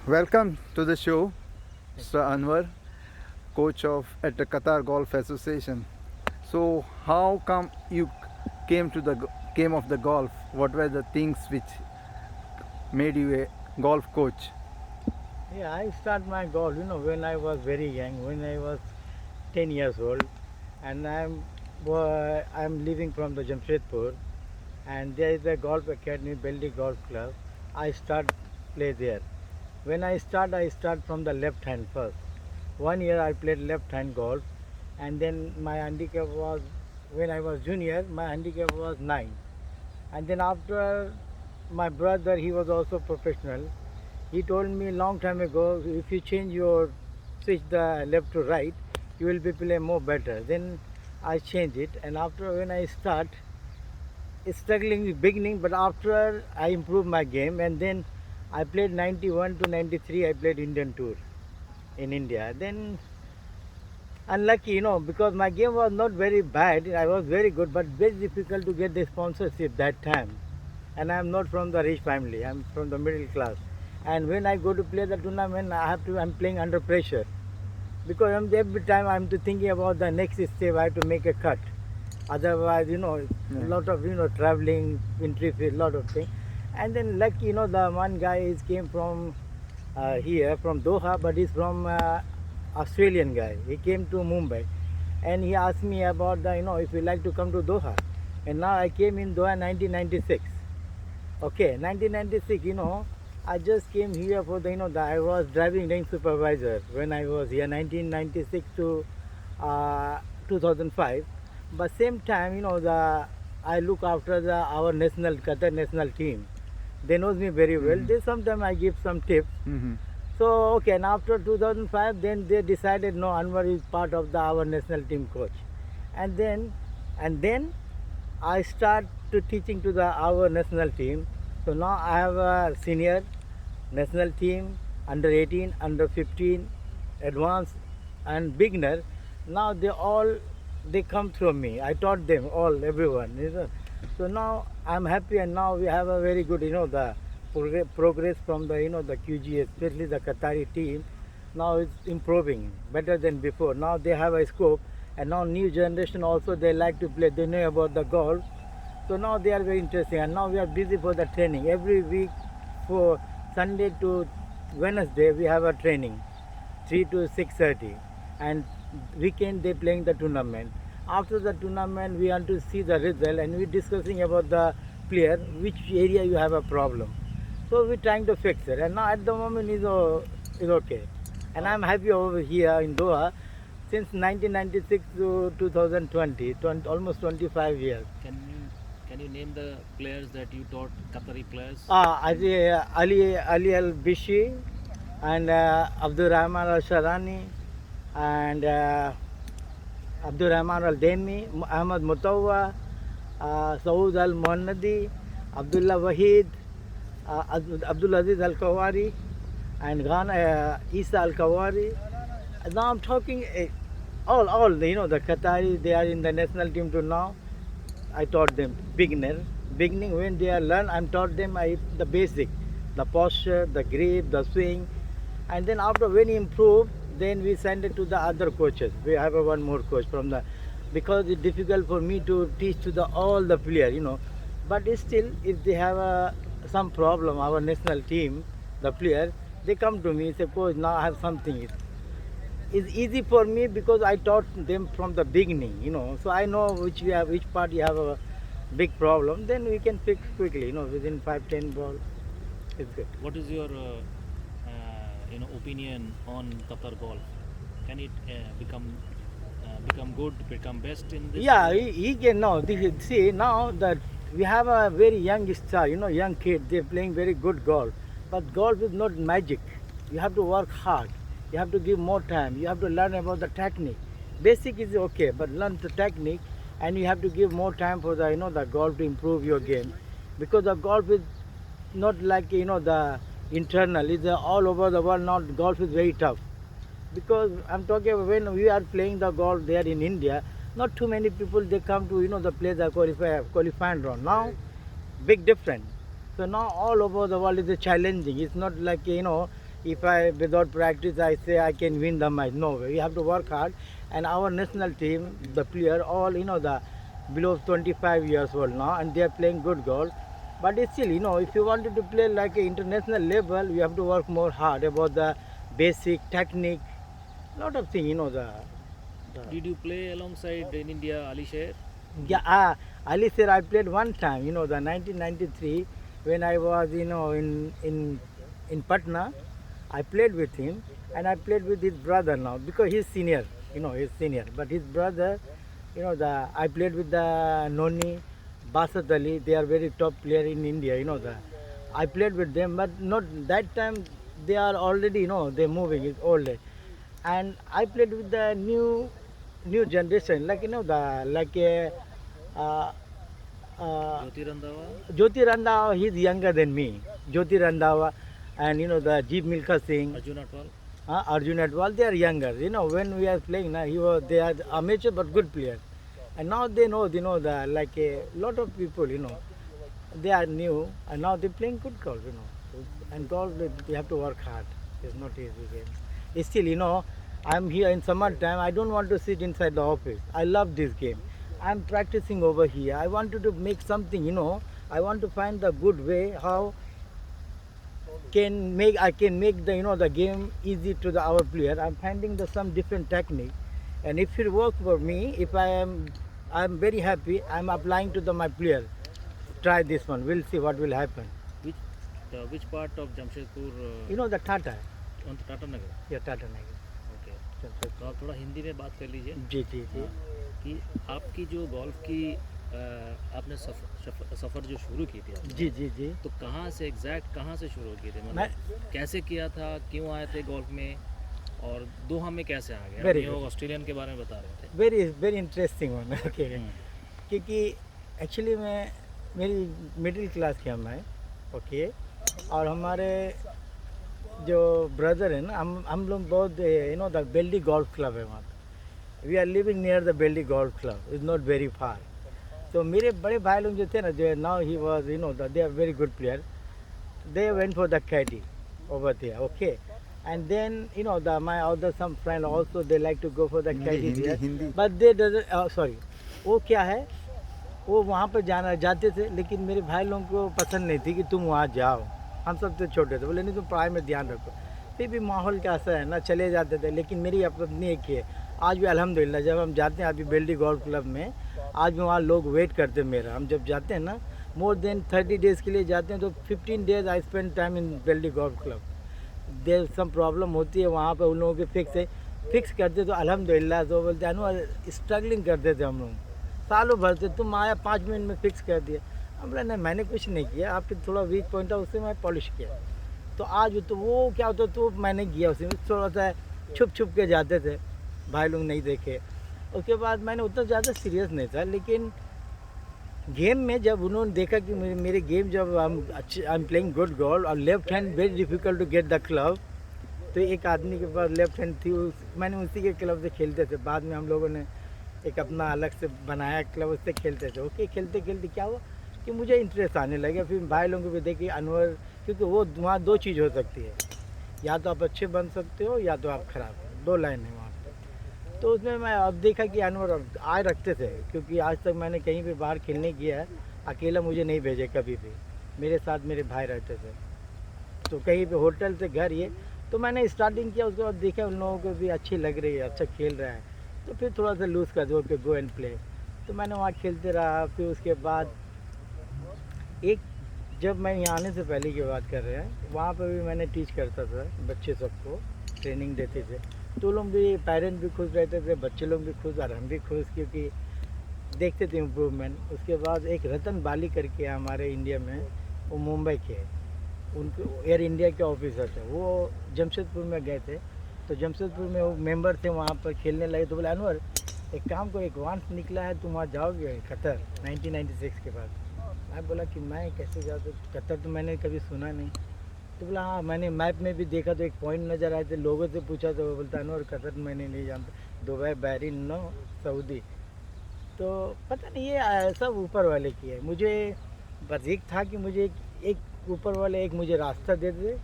Welcome to the show, Mr. Anwar, coach of at the Qatar Golf Association. So, how come you came to the game of the golf? What were the things which made you a golf coach? Yeah, I start my golf, when I was very young, when I was 10 years old, and I'm living from the Jamshedpur, and there is a golf academy, Beldi Golf Club. I start play there. When I start from the left hand first. 1 year I played left hand golf, and then my handicap was when I was junior, my handicap was 9, and then after my brother, he was also professional. He told me long time ago, if you change your switch the left to right, you will be play more better. Then I changed it, and after when I start, it's struggling in beginning, but after I improved my game, and then I played 91 to 93. I played Indian Tour in India. Then unlucky, because my game was not very bad. I was very good, but very difficult to get the sponsorship that time. And I am not from the rich family. I am from the middle class. And when I go to play the tournament, I'm playing under pressure, because every time I'm thinking about the next step. I have to make a cut. Otherwise, a lot of traveling, entry fee, lot of things. And then lucky, the one guy came from here from Doha, but he's from Australian guy. He came to Mumbai, and he asked me about the if you like to come to Doha. And now I came in Doha 1996. Okay, 1996. I just came here for I was driving range supervisor when I was here 1996 to 2005. But same time, I look after our national Qatar national team. They knows me very well. They sometimes I give some tips. Mm-hmm. So okay, and after 2005, then they decided no, Anwar is part of our national team coach, and then I start to teaching to our national team. So now I have a senior national team, under 18, under 15, advanced, and beginner. Now they come through me. I taught them all, everyone. So now I'm happy, and now we have a very good, the progress from the QG, especially the Qatari team. Now it's improving better than before. Now they have a scope, and now new generation also they like to play. They know about the golf, so now they are very interesting. And now we are busy for the training every week. For Sunday to Wednesday we have a training, 3 to 6:30, and weekend they playing the tournament. After the tournament, we want to see the result, and we're discussing about the player, which area you have a problem. So we're trying to fix it, and now at the moment is okay. And I'm happy over here in Doha since 1996 to 2020, almost 25 years. Can you name the players that you taught, Qatari players? Ali Al Bishi, and Abdul Rahman Al Sharani, and Abdul Rahman Al Demi, Ahmad Mutawa, Saud Al Muhannadi, Abdullah Wahid, Abdul Aziz Al Kawari, and Ghana Isa Al Kawari. Now I'm talking all the Qatari, they are in the national team too now. I taught them beginning when they are learn. I'm taught them the basic, the posture, the grip, the swing, and then after when he improve, then we send it to the other coaches. We have one more coach from because it's difficult for me to teach to all the players, But still, if they have some problem, our national team, the player, they come to me, say, coach, now I have something. It's easy for me because I taught them from the beginning, So I know which part you have a big problem. Then we can fix quickly, within 5-10 balls. It's good. What is your opinion on Qatar golf? Can it become good, become best in this? Yeah, he can now. See, now that we have a very young star, young kid, they're playing very good golf. But golf is not magic. You have to work hard. You have to give more time. You have to learn about the technique. Basic is okay, but learn the technique, and you have to give more time for the golf to improve your game, because the golf is not like the internal. It's all over the world. Now golf is very tough, because I'm talking about when we are playing the golf there in India. Not too many people they come to the play the qualifying round. Now big difference. So now all over the world is challenging. It's not like if I without practice I say I can win the match. No, we have to work hard. And our national team, the player, all the below 25 years old now, and they are playing good golf. But it's still, if you wanted to play like an international level, you have to work more hard about the basic technique, lot of things, Did you play alongside in India Ali Sher? Yeah, Ali said I played one time, the 1993 when I was, in Patna. I played with him, and I played with his brother now because he's senior, he's senior. But his brother, I played with the Noni, Basat Ali. They are very top player in India, I played with them, but not that time. They are already, they're moving. It's old age. And I played with the new generation, like uh, Jyoti Randhawa? Jyoti Randhawa. He's younger than me. Jyoti Randhawa, and the Jeev Milkha Singh, Arjun Atwal? Arjun Atwal. They are younger. When we are playing, they are amateur but good players. And now they know, the like a lot of people, they are new, and now they're playing good golf, And golf, you have to work hard. It's not easy game. It's still, I'm here in summertime. I don't want to sit inside the office. I love this game. I'm practicing over here. I wanted to make something, I want to find the good way how I can make the game easy to our player. I'm finding some different technique, and if it works for me, if I'm very happy. I'm applying to my player. Try this one. We'll see what will happen. Which part of Jamshedpur? The Tata. On Tata Nagar? Yeah, Tata Nagar. Okay तो आप थोड़ा हिंदी में बात कर लीजिए जी जी जी। कि आपकी जो गोल्फ की आपने सफ़र जो शुरू की थी आपने, जी जी जी। तो कहाँ से एग्जैक्ट कहाँ से शुरू की थी, मैं मतलब कैसे किया था, क्यों आए थे गोल्फ में, और दोहा में कैसे आ गए? Very आप good. ऑस्ट्रेलियन के बारे में बता रहे थे। Very very interesting one. Okay, hmm, क्योंकि एक्चुअली मेरी मिडिल क्लास की हम है। ओके, और हमारे जो ब्रदर है ना, हम लोग बहुत द बेल्डी गोल्फ क्लब है वहाँ पे। We are living near the Beldih golf club, is not very far. तो मेरे बड़े भाई लोग जो थे ना, जो now he was they are very good player, they went for the caddie over there. Okay, and then my other some friend also they like to go for the caddy there, Hindi but they doesn't sorry, वो क्या है, वो वहाँ पर जाते थे, लेकिन मेरे भाई लोगों को पसंद नहीं थी कि तुम वहाँ जाओ। हम सब तो छोटे थे, बोले नहीं तुम पढ़ाई में ध्यान रखो। फिर भी माहौल कैसा है ना, चले जाते थे। लेकिन मेरी अपनी एक ही है, आज भी अल्हम्दुलिल्लाह जब हम जाते हैं अभी बेल्डी गोल्फ क्लब में, आज भी वहाँ लोग वेट करते हैं मेरा। हम जब जाते हैं ना, मोर देन 30 डेज़ के लिए जाते हैं, तो 15 days I spend time in Beldih golf club. There some problem होती है वहाँ पर, उन लोगों के फिक्स करते, तो अल्हम्दुलिल्लाह तो बोलते हैं स्ट्रगलिंग करते थे हम लोग, सालों भर से। तुम आया 5 मिनट में फिक्स कर दिया। हम बोला नहीं, मैंने कुछ नहीं किया, आपके थोड़ा वीक पॉइंट है उससे मैं पॉलिश किया। तो आज तो वो क्या होता, तो मैंने किया उसी में, थोड़ा सा छुप के जाते थे, भाई लोग नहीं देखे। उसके बाद मैंने उतना ज़्यादा सीरियस नहीं था, लेकिन गेम में जब उन्होंने देखा कि मेरे गेम जब I am playing good golf और left hand very difficult to get the club, तो एक आदमी के पास लेफ्ट हैंड थी, मैंने उसी के क्लब से खेलते थे। बाद में हम लोगों ने एक अपना अलग से बनाया क्लब, उससे खेलते थे। ओके, खेलते खेलते क्या हुआ कि मुझे इंटरेस्ट आने लगा। फिर भाई लोगों को भी देखिए अनवर, क्योंकि वो वहाँ 2 चीज़ हो सकती है, या तो आप अच्छे बन सकते हो या तो आप ख़राब हो, 2 लाइन है वहाँ पर। तो उसमें मैं अब देखा कि अनवर आए रखते थे, क्योंकि आज तक मैंने कहीं भी बाहर खेलने गया है, अकेला मुझे नहीं भेजे कभी भी, मेरे साथ मेरे भाई रहते थे। तो कहीं पे होटल से घर ये, तो मैंने स्टार्टिंग किया। उसके बाद देखा उन लोगों को भी अच्छी लग रही है, अच्छा खेल रहा है, तो फिर थोड़ा सा लूज़ कर दो कि गो एंड प्ले। तो मैंने वहाँ खेलते रहा। फिर उसके बाद एक, जब मैं यहाँ आने से पहले की बात कर रहे हैं, वहाँ पर भी मैंने टीच करता था, बच्चे सबको ट्रेनिंग देते थे। तो लोग भी, पेरेंट भी खुश रहते थे, बच्चे लोग भी खुश और हम भी खुश, क्योंकि देखते थे इम्प्रूवमेंट। उसके बाद एक रतन बाली करके हमारे इंडिया में, वो मुंबई के, उनको एयर इंडिया के ऑफिसर थे, वो जमशेदपुर में गए थे। तो जमशेदपुर में वो मेंबर थे, वहाँ पर खेलने लगे। तो बोले अनवर एक काम को, एक वांस निकला है, तुम वहाँ जाओगे कतर 1996 के बाद। मैं बोला कि मैं कैसे जाऊँ, तो कतर तो मैंने कभी सुना नहीं। तो बोला हाँ, मैंने मैप में भी देखा तो एक पॉइंट नज़र आए थे, लोगों से पूछा तो वो बोलता अनवर कतर मैंने नहीं जानता, दुबई, बहरीन, नो सऊदी। तो पता नहीं, ये सब ऊपर वाले की है। मुझे बस एक था कि मुझे एक ऊपर वाले एक मुझे रास्ता दे दे,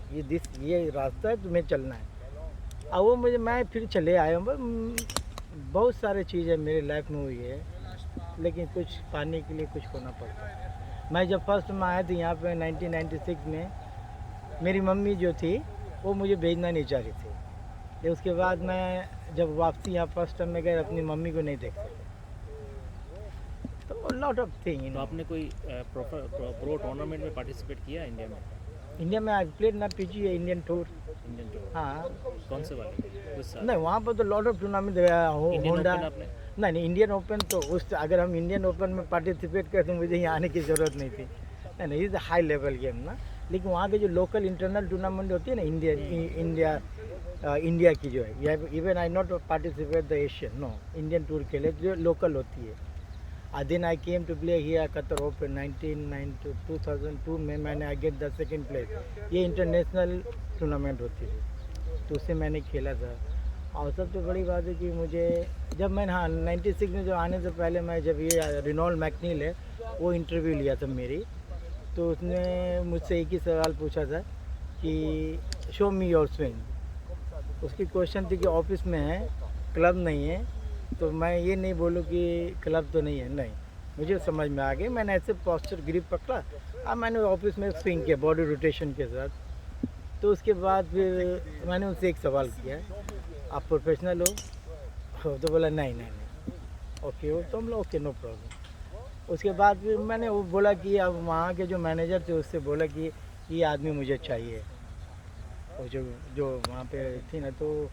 ये रास्ता है, तुम्हें चलना है। अब वो मैं फिर चले आया हूँ। बहुत सारे चीज़ें मेरी लाइफ में हुई है, लेकिन कुछ पाने के लिए कुछ होना पड़ता है। मैं जब फर्स्ट में आया था यहाँ पे 1996 में, मेरी मम्मी जो थी वो मुझे भेजना नहीं चाह रही थी। लेकिन उसके बाद मैं जब वापसी यहाँ फर्स्ट टाइम में गए, अपनी मम्मी को नहीं देख सके। तो लॉट ऑफ थिंग तो आपने कोई प्रो टूर्नामेंट में पार्टिसिपेट किया है इंडिया में? इंडिया में आई प्लेड ना PGA Indian tour. Indian tour? हाँ, कौन से वाले? कुछ साल? नहीं वहाँ पर तो lot of tournament Indian Honda. Open आपने? नहीं, इंडियन ओपन तो अगर हम इंडियन ओपन में पार्टिसिपेट करते तो मुझे यहाँ आने की ज़रूरत नहीं थी। नहीं, इज़ हाई लेवल गेम ना। लेकिन वहाँ के जो लोकल इंटरनल टूर्नामेंट होती है ना, इंडिया की जो है, even I not participate the Asian, no, Indian tour के लिए जो लोकल होती है। Then I came to play here Qatar open 2002 में। मैंने I get the second place. ये इंटरनेशनल टूर्नामेंट होती थी, तो उससे मैंने खेला था। और सबसे बड़ी बात है कि मुझे जब मैंने 96 में जो आने से पहले मैं जब ये रिनॉल्ड मैकनील है वो इंटरव्यू लिया था मेरी, तो उसने मुझसे एक ही सवाल पूछा था कि शो मी योर स्विंग। उसकी क्वेश्चन थी कि ऑफिस में है, क्लब नहीं है, तो मैं ये नहीं बोलूँ कि क्लब तो नहीं है। नहीं, मुझे समझ में आ गई। मैंने ऐसे पोस्चर ग्रिप पकड़ा और मैंने ऑफिस में स्विंग किया बॉडी रोटेशन के साथ। तो उसके बाद फिर मैंने उनसे एक सवाल किया, आप प्रोफेशनल हो? तो बोला नहीं। ओके हो? तो हम लोग ओके, नो प्रॉब्लम। उसके बाद फिर मैंने वो बोला कि अब वहाँ के जो मैनेजर थे उससे बोला कि ये आदमी मुझे चाहिए। और जो वहाँ पे थी ना, तो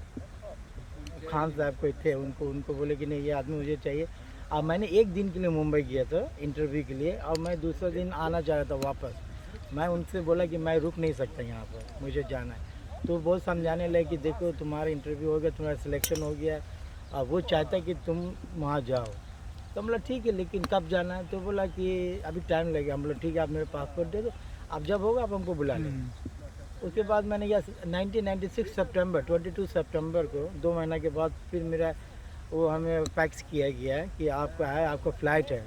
खान साहब कोई थे, उनको बोले कि नहीं, ये आदमी मुझे चाहिए। अब मैंने एक दिन के लिए मुंबई गया था इंटरव्यू के लिए, और मैं दूसरा दिन आना चाह रहा था वापस। मैं उनसे बोला कि मैं रुक नहीं सकता यहाँ पर, मुझे जाना है। तो बहुत समझाने लगे कि देखो तुम्हारा इंटरव्यू हो गया, तुम्हारा सिलेक्शन हो गया, अब वो चाहता है कि तुम वहाँ जाओ। तो हम बोला ठीक है, लेकिन कब जाना है? तो बोला कि अभी टाइम लगेगा। हम बोला ठीक है, आप मेरे पासपोर्ट दे दो, अब जब होगा आप हमको बुला लें। उसके बाद मैंने यह 1996 सितंबर 22 सितंबर को 2 महीना के बाद फिर मेरा वो हमें फैक्स किया गया है कि आपका है, आपका फ़्लाइट है।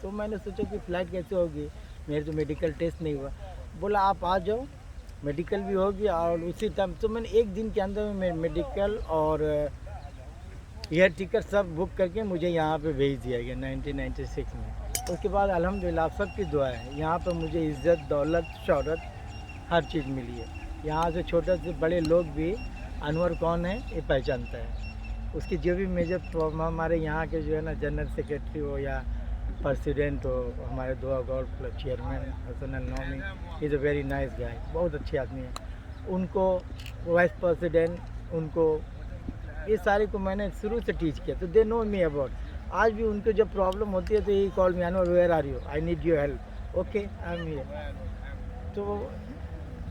तो मैंने सोचा कि फ़्लाइट कैसे होगी, मेरे तो मेडिकल टेस्ट नहीं हुआ। बोला आप आ जाओ, मेडिकल भी हो गया और उसी टाइम। तो मैंने एक दिन के अंदर में मेडिकल और एयर टिकट सब बुक करके मुझे यहाँ पे भेज दिया गया 1996 में। उसके बाद अल्हम्दुलिल्लाह आप सबकी दुआ है, यहाँ पर मुझे इज़्ज़त, दौलत, शोहरत हर चीज़ मिली है। यहाँ से छोटे से बड़े लोग भी अनवर कौन है ये पहचानता है। उसकी जो भी मेजर प्रॉब्लम, हमारे यहाँ के जो है ना जनरल सेक्रेटरी हो या प्रेसिडेंट हो, हमारे Doha golf club chairman Hassan al Nuaimi, is a very nice guy, बहुत अच्छे आदमी हैं। उनको वाइस प्रेसिडेंट, उनको ये सारे को मैंने शुरू से टीच किया, तो दे नो मी अबाउट। आज भी उनको जब प्रॉब्लम होती है तो ही call me, Anwar where are you, I need your help, okay I am here. तो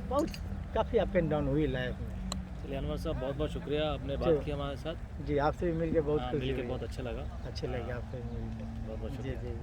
बहुत काफ़ी अप एंड डाउन हुई लाइफ में। चलिए अनवर साहब, बहुत बहुत शुक्रिया, आपने बात चलो। की हमारे साथ। जी, आपसे भी मिलकर बहुत हाँ, खुशी मिल के हुई। बहुत अच्छा लगा। अच्छे लगे आपसे भी मिलकर। बहुत बहुत जी शुक्रिया। जी जी।